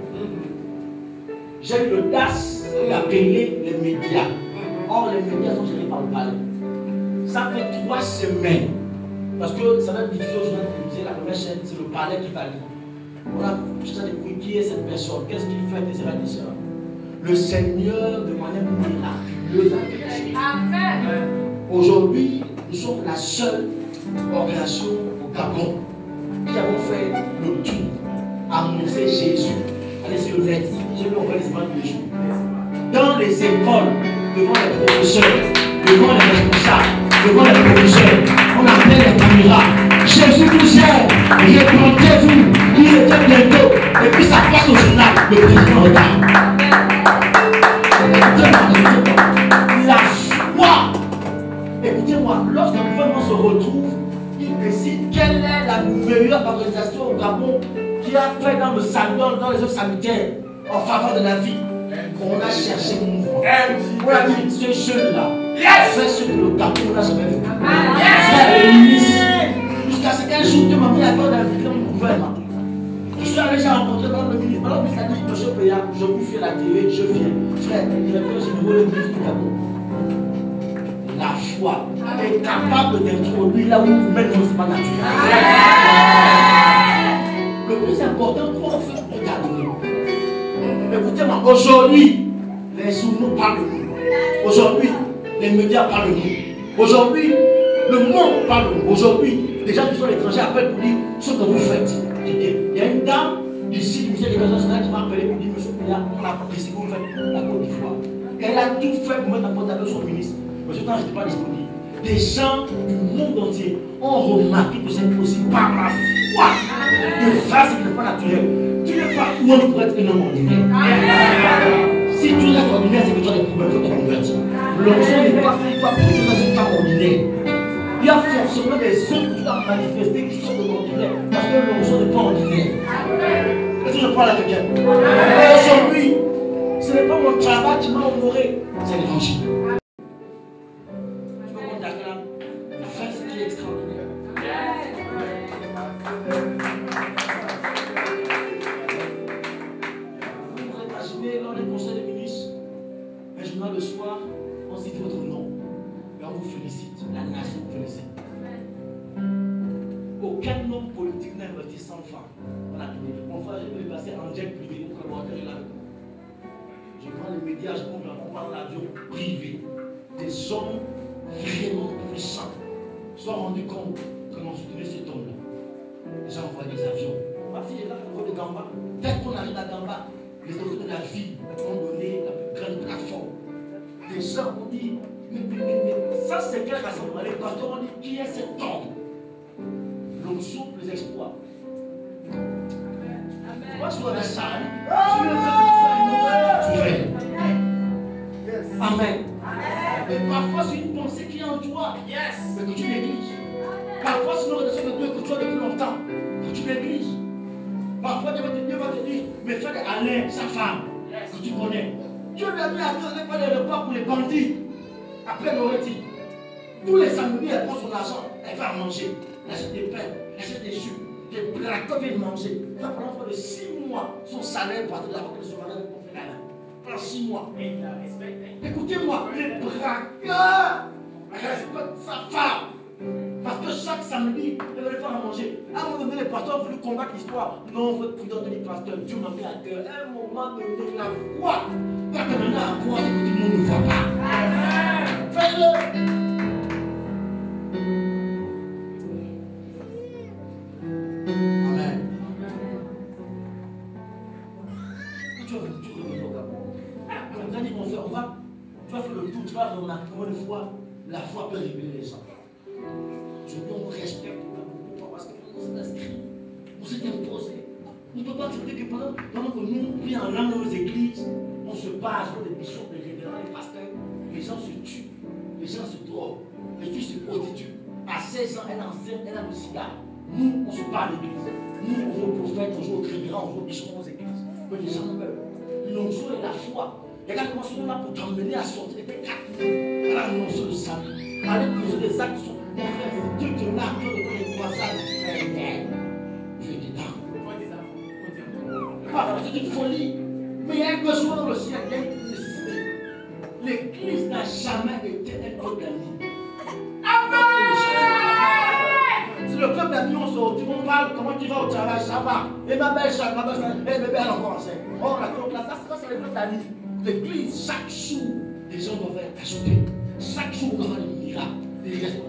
J'ai eu l'audace d'appeler les médias. Or, les médias sont gérés par le palais. Ça fait 3 semaines. Parce que ça va être difficile aux journaux télévisés. La première chaîne, c'est le palais qui valide. On a juste à découvrir qui est cette personne, qu'est-ce qu'il fait, etc. Le Seigneur, de manière miraculeuse, a fait quelque chose. Aujourd'hui, nous sommes la seule organisation au Gabon qui avons fait le tour à annoncer Jésus. Allez sur le net, j'ai vu encore les images tous les jours. Dans les écoles, devant les professeurs, devant les responsables, devant les professeurs, on appelle les caméras. Jésus vous aime, répondez-vous, il était bientôt, et puis ça passe au journal, le président regarde. La foi, écoutez-moi, lorsque le gouvernement se retrouve, il décide quelle est la meilleure organisation au Gabon qui a fait dans le salon, dans les œuvres sanitaires, en faveur de la vie. On a cherché mon mouvement. On a dit, ce jeune-là, fait ce que le Gabon n'a jamais vu. Frère le ministre, jusqu'à ce qu'un jour, Dieu m'a mis à cœur d'inviter dans le gouvernement. Je suis allé, j'ai rencontré dans le ministre. Alors, le ministre a dit, monsieur Péa, je vous fais la télé, je viens. Frère, il est le général du Gabon. La foi est capable d'introduire là où vous mettez le pas naturel. Le plus important, comment on fait pour regarder. Écoutez-moi, aujourd'hui, les journaux parlent de nous. Aujourd'hui, les médias parlent de nous. Aujourd'hui, le monde parle de nous. Aujourd'hui, les gens qui sont étrangers appellent pour dire ce que vous faites. Il y a une dame ici du ministère de l'Éducation nationale qui m'a appelé pour dire monsieur Péa, on a appris ce que vous faites la Côte d'Ivoire. Elle a tout fait pour mettre en contact avec son ministre. Mais ce temps, je n'étais pas disponible. Des gens du monde entier ont remarqué que c'est possible par la foi de faire ce qui n'est pas naturel. Tu n'es pas où on pourrait être un homme ordinaire. Si tu restes ordinaire, c'est que tu as des problèmes de convertir. L'onction n'est pas fait toi pour que tu restes une femme ordinaire. Il y a forcément des œuvres que tu dois manifester qui sont de l'ordinaire. Parce que l'onction n'est pas ordinaire. Est-ce que je parle à quelqu'un? Aujourd'hui, ce n'est pas mon travail qui m'a honoré, c'est l'évangile. Tu peux contacter la fête qui est extraordinaire. Vous vous imaginez lors des conseils des ministres, un journal le soir, on cite votre nom. Et on vous félicite, la nation vous félicite. Aucun homme politique n'a investi 100 francs dans la clinique. Mon frère, je peux passer en jet privé pour collaborer là. Je prends les médias, je prends l'avion privé. Des hommes vraiment puissants se sont rendus compte que l'on soutenait cet homme-là. Les gens envoient des avions. Ma fille est là, au niveau de Gamba. Dès qu'on arrive à Gamba, les autorités de la ville ont donné la plus grande plateforme. Des gens ont dit, mais ça c'est quel rassemblement? Les pasteurs ont dit, qui est cet homme? L'onction plus exploits. Moi je vois ça, tu veux naturel. Amen. Et parfois c'est une pensée qui est en toi, mais que tu négliges. Parfois c'est une relation de Dieu que tu as depuis longtemps, que tu négliges. Parfois Dieu va te dire, mais fais Alain, sa femme, que tu connais. Dieu lui a mis à cœur de faire des repas pour les bandits. Après Noël-ti. Tous les samedis, elle prend son argent, elle va manger. Elle achète des pains, elle achète des jus, des plateaux viennent manger. Ça prend près de 6 mois son salaire pour de la vente de son mariage pour faire la pendant 6 mois. Écoutez-moi, les braqueurs respectent sa femme. Parce que chaque samedi, elle va le faire à manger. À un moment donné, les pasteurs ont voulu combattre l'histoire. Non, votre prudent de pasteur, Dieu m'a mis à cœur. À un moment donné, la foi. Quand tu es à croire, c'est que tout le monde ne voit pas. Fais-le. Tu vas faire le tour, tu vas remarquer comment une fois la foi peut révéler les gens. Je dis on respecte beaucoup parce que c'est inscrit c'est que pendant que nous, puis en langue dans nos églises, on se base sur les bishops, les révérends, les pasteurs, les gens se tuent, les gens se droguent, les filles se prostituent. À 16 ans, elle a le cigare. Nous, on se bat à l'église. Nous, on joue au prophète, on joue au révérend, on joue au bishop dans nos églises. Mais les gens meurent. L'onction et la foi. Les gars commencent là pour t'emmener à sortir des pécates. À la notion de salut. Aller poser des actes sur mon frère. Dieu te l'a de les croisades. Je vais t'éteindre. C'est une folie. Mais il y a un besoin dans le ciel. Il y a une nécessité. L'église n'a jamais été un club d'amis. Si le club d'amis, on se retrouve, on parle, comment tu vas au travail, ça va. Et ma belle, et bébé, elle encore enseigne. Oh, ça c'est le club d'amis. L'église, chaque jour, les gens doivent être ajoutés. Chaque jour, on doit avoir des miracles,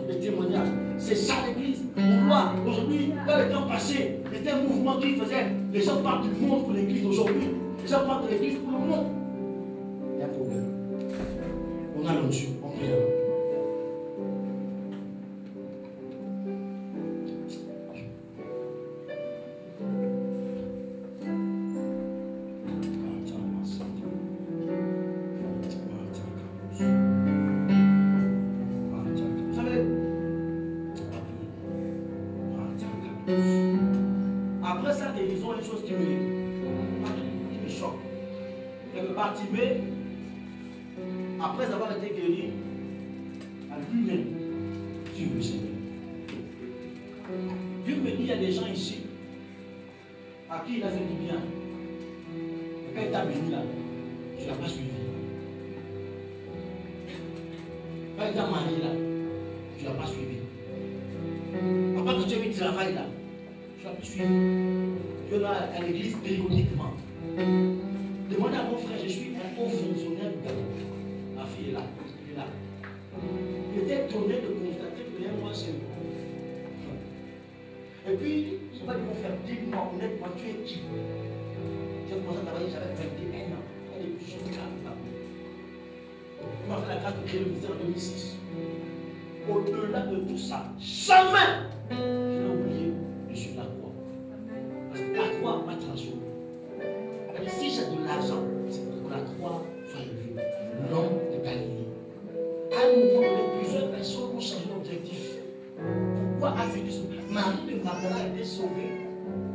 des témoignages. C'est ça l'église. On voit aujourd'hui, dans les temps passés, c'était un mouvement qui faisait. Les gens parlent du monde pour l'église aujourd'hui. Les gens parlent de l'église pour le monde. Il y a un problème. On a l'onction, on prie. Après sa guérison, une chose qui me choque. C'est que Bartimée, après avoir été guéri, a lui-même suivi le Seigneur. Dieu me dit, il y a des gens ici à qui il a fait du bien. Et quand il t'a béni là, tu ne l'as pas suivi. Quand il t'a marié là, tu ne l'as pas suivi. Après que tu as eu du travail là, tu n'as plus suivi. Tu vas à l'église périodiquement. Demandez à mon frère, je suis un haut fonctionnaire du Gabon. Ma fille est là, il est là. Il était étonné de constater que rien moi c'est moi. Et puis, je ne vais pas dire mon frère, dis-moi honnêtement, tu es qui? J'ai commencé à travailler, j'avais 21 ans. Elle est plus jeune que là. Il m'a fait la grâce de créer le ministère en 2006. Au-delà de tout ça, jamais je n'ai oublié de suivre la croix. Parce que la croix m'a transformé. Si j'ai de l'argent, c'est pour que la croix soit élevée. L'homme de Galilée. À un moment donné, plusieurs personnes ont changé d'objectif. Pourquoi a Jésus sauvé? Marie de Magdala a été sauvée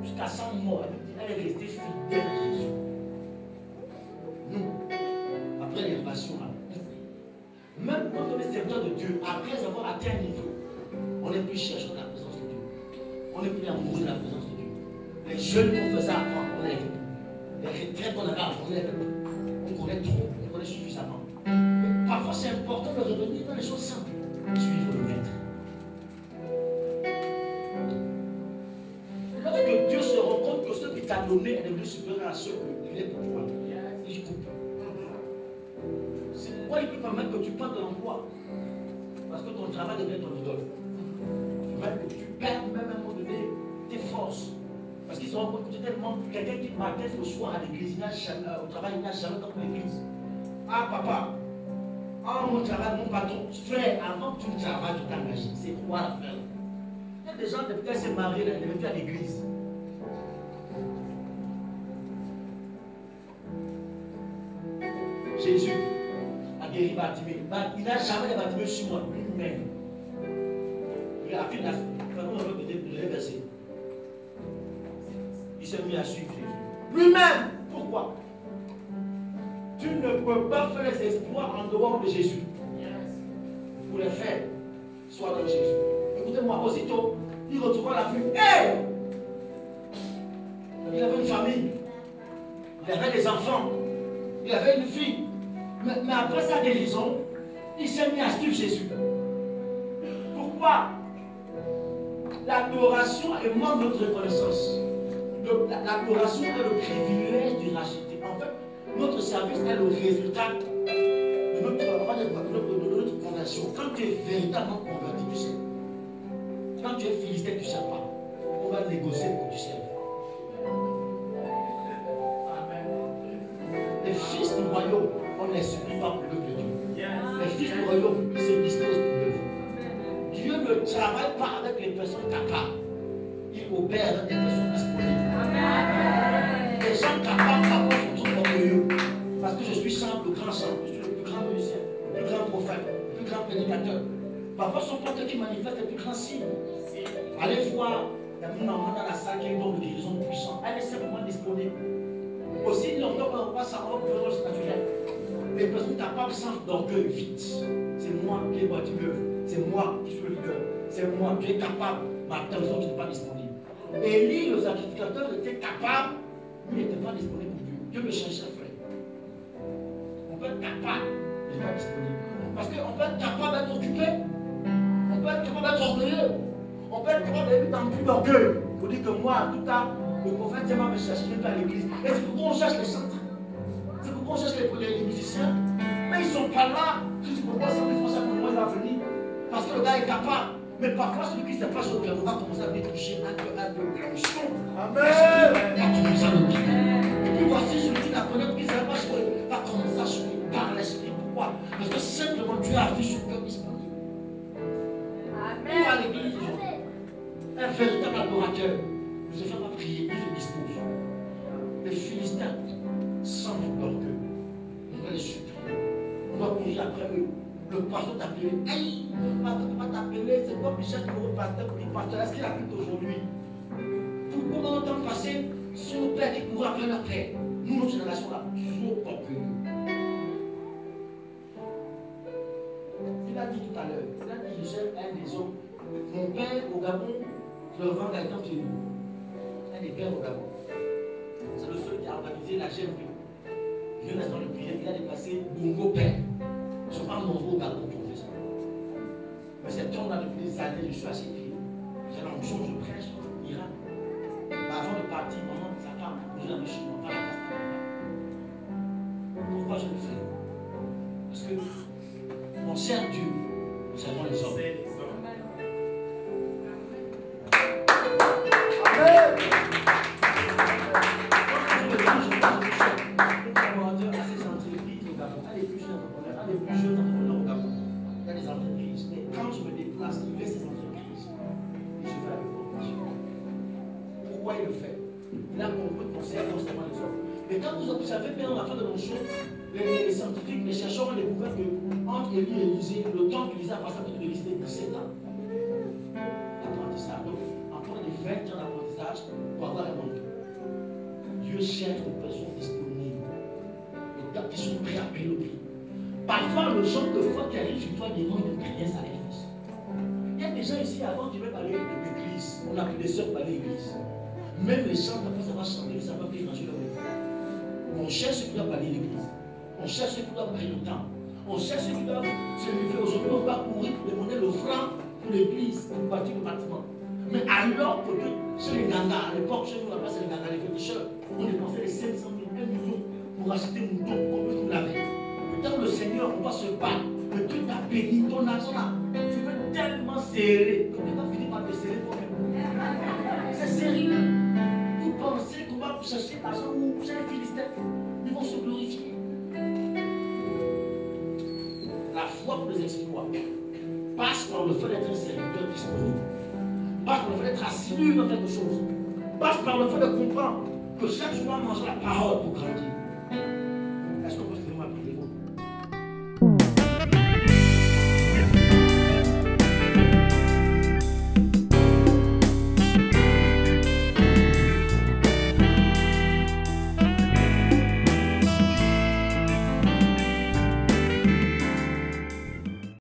jusqu'à sa mort. Elle est restée fidèle à Jésus. Nous, après l'élévation, même quand on est serviteur de Dieu, après avoir atteint un niveau, on n'est plus chercheur de la présence de Dieu. On n'est plus amoureux de la présence de Dieu. Les jeunes qu'on faisait avant, on les fait. Les retraites qu'on avait avant, on les fait. On connaît trop, on connaît suffisamment. Mais parfois c'est important de revenir dans les choses simples. Suivre le maître. Lorsque Dieu se rend compte que ce qui t'a donné est devenu supérieur à ceux que tu es pour toi, il coupe. C'est pourquoi il peut permettre que tu perdes de l'emploi. Parce que ton travail devient ton idole. Même que tu perds même à un moment donné tes forces. Parce qu'ils se rendent compte que tu es tellement quelqu'un qui matin le soir à l'église, au travail, il n'a jamais dans l'église. Ah papa, ah mon travail, mon patron, frère, avant que tu ne travailles, tu t'engages. C'est quoi l'affaire? Il y a des gens qui peut-être se marier, ils ne viennent plus à l'église. Jésus a guéri Bartimée. Il n'a jamais Bartimée sur moi, lui-même. Il a fait la verset. Il s'est mis à suivre Jésus. Lui-même. Pourquoi? Tu ne peux pas faire les exploits en dehors de Jésus. Pour les faire, soit dans Jésus. Écoutez-moi, aussitôt, il retrouva la vue. Hey! Il avait une famille. Il avait des enfants. Il avait une fille. Mais après sa guérison, il s'est mis à suivre Jésus. Pourquoi? L'adoration est membre de notre reconnaissance. L'adoration est le privilège du racheté. En fait, notre service est le résultat de notre conversion. Quand tu es véritablement converti, tu sais. Quand tu es philistin, tu ne sais pas. On va négocier pour que tu serves. Les fils du royaume, on ne les supplie pas pour l'œuvre de Dieu. Les fils du royaume, ils se disposent pour l'œuvre. Dieu ne travaille pas avec les personnes capables. Il opère avec les personnes disponibles. Amen. gens capables parfois sont trop orgueilleux. Parce que je suis simple, le grand simple, je suis le plus grand musicien, le plus grand prophète, le plus grand prédicateur. Parfois, ce sont pas eux qui manifestent les plus grands signes. Allez voir, il y a une maman dans la salle qui a une don de guérison puissant. Elle est simplement disponible. Aussi, longtemps qu'on passe à un violence naturelle. Les personnes capables sans d'orgueil, vite. C'est moi qui ai bâti l'œuvre. C'est moi qui suis le leader. C'est moi qui est capable. Ma personne qui n'est pas disponible. Élie, le sacrificateur, était capable, mais il n'était pas disponible pour Dieu. Dieu le cherchait, frère. On peut être capable, mais pas disponible. Parce qu'on peut être capable d'être occupé. On peut être capable d'être orgueilleux. On peut être capable d'être dans plus d'orgueil. Il faut dire que moi, en tout cas, le prophète Théma me cherche, je ne vais pas à l'église. Et c'est pourquoi on cherche les chantres. C'est pourquoi on cherche les musiciens. Mais ils ne sont pas là. Je dis pourquoi ça me fait ça pour moi, il va venir. Parce que le gars est capable. Mais parfois, celui qui ne sait pas sur le piano va commencer à venir toucher un peu le son. Amen. Il va commencer à le dire. Et puis voici celui qui n'a connaît, qui ne sait pas jouer, va commencer à jouer par l'esprit. Pourquoi? Parce que simplement Dieu a vu son cœur disponible. Amen. À l'église aujourd'hui, un véritable adorateur ne se fait pas prier, il se dispose. Les Philistins, sans l'orgueil, on va les supprimer. On va courir après eux. Le pasteur t'appelait, hey, le pasteur va t'appeler, c'est toi Michel qui va pasteur pour le pasteur. Est-ce qu'il habite aujourd'hui? Pour combien de temps passé, ce sont nos pères qui courent après leur père. Nous, notre génération là, toujours orgueilleux. Il a dit tout à l'heure, il a dit, je cherche un des hommes. Mon père au Gabon, je le vends quelqu'un chez nous. Un des pères au Gabon. C'est le seul qui a organisé la GMP. Je viens dans le prière, il a dépassé Bongo Père. Je ne suis pas nombreux au Gabon qui ont fait ça. Mais cet homme-là, depuis des années, je suis à ses pieds. J'ai l'onction, je prêche en Iran. Mais avant de partir, maman, sa femme, je l'ai chez moi, pas la casse. Pourquoi je le fais? Parce que on sert Dieu, nous servons les hommes. Amen. Il le fait. Il a compris qu'on sert constamment les hommes. Mais quand vous observez bien la fin de nos choses, les scientifiques, les chercheurs ont découvert que entre Élie et Élisée, le temps qu'Élisée a passé à côté de Élisée, c'était 17 ans d'apprentissage. Donc, encore des 20 ans d'apprentissage pour avoir un homme. Dieu cherche des personnes disponibles, des gars qui sont prêts à payer le prix. Parfois, le genre de foi qui arrive sur toi demande de prier sacrifice. Il y a des gens ici, avant qu'ils même aller de l'église, on a pris des soeurs pour aller à l'église. Même les chants, après ça va chanter, ça va plus ranger leur vie. On cherche ceux qui doivent aller à l'église. On cherche ceux qui doivent prier le temps. On cherche ceux qui doivent se lever. Aujourd'hui, on va courir pour demander le franc pour l'église, pour bâtir le bâtiment. Mais alors que chez les Ganga, à l'époque, chez nous, là-bas, c'est les Ganga, les féticheurs, on dépensait les 500 000, 1 million pour acheter un mouton pour qu'on puisse nous laver. Mais dans le Seigneur, on va se battre. Mais Dieu t'a béni, ton argent là, tu veux tellement serrer que tu vas finir par te serrer toi-même. C'est sérieux. Vous pensez qu'on va chercher l'argent ou chez les Philistins, ils vont se glorifier. La foi pour les exploits passe par le fait d'être un serviteur disponible, passe par le fait d'être assidu dans quelque chose, passe par le fait de comprendre que chaque jour on mange la parole pour grandir. Est-ce qu'on peut